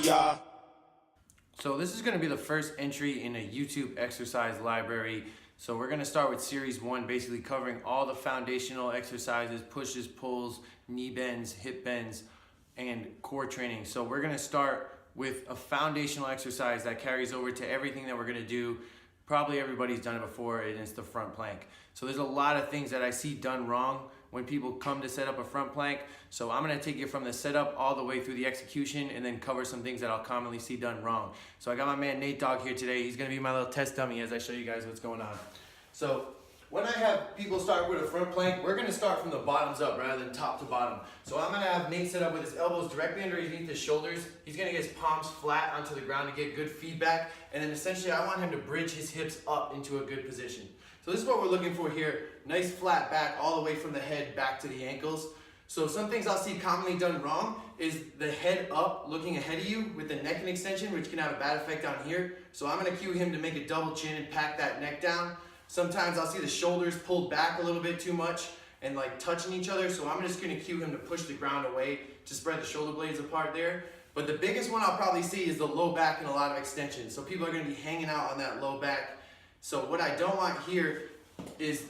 yeah. So this is going to be the first entry in a YouTube exercise library. So we're going to start with series 1, basically covering all the foundational exercises, pushes, pulls, knee bends, hip bends, and core training. So we're going to start with a foundational exercise that carries over to everything that we're going to do. Probably everybody's done it before, and it's the front plank. So there's a lot of things that I see done wrong when people come to set up a front plank. So I'm gonna take you from the setup all the way through the execution and then cover some things that I'll commonly see done wrong. So I got my man Nate Dogg here today. He's gonna be my little test dummy as I show you guys what's going on. So when I have people start with a front plank, we're gonna start from the bottoms up rather than top to bottom. So I'm gonna have Nate set up with his elbows directly underneath his shoulders. He's gonna get his palms flat onto the ground to get good feedback. And then essentially I want him to bridge his hips up into a good position. So this is what we're looking for here. Nice flat back all the way from the head back to the ankles. So some things I'll see commonly done wrong is the head up looking ahead of you with the neck and extension, which can have a bad effect on here. So I'm gonna cue him to make a double chin and pack that neck down. Sometimes I'll see the shoulders pulled back a little bit too much and like touching each other. So I'm just gonna cue him to push the ground away to spread the shoulder blades apart there. But the biggest one I'll probably see is the low back and a lot of extension. So people are gonna be hanging out on that low back. So what I don't want here is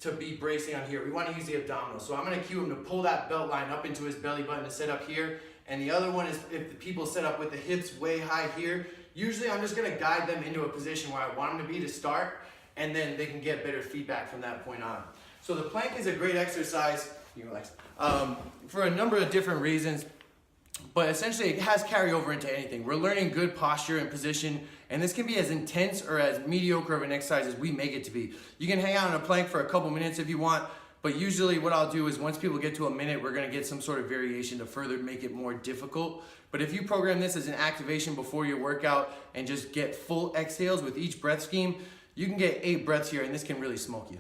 to be bracing on here. We want to use the abdominals. So I'm going to cue him to pull that belt line up into his belly button to set up here. And the other one is if the people set up with the hips way high here, usually I'm just going to guide them into a position where I want them to be to start, and then they can get better feedback from that point on. So the plank is a great exercise, you can relax, for a number of different reasons. But essentially it has carryover into anything. We're learning good posture and position, and this can be as intense or as mediocre of an exercise as we make it to be. You can hang out on a plank for a couple minutes if you want, but usually what I'll do is once people get to a minute, we're gonna get some sort of variation to further make it more difficult. But if you program this as an activation before your workout and just get full exhales with each breath scheme, you can get 8 breaths here and this can really smoke you.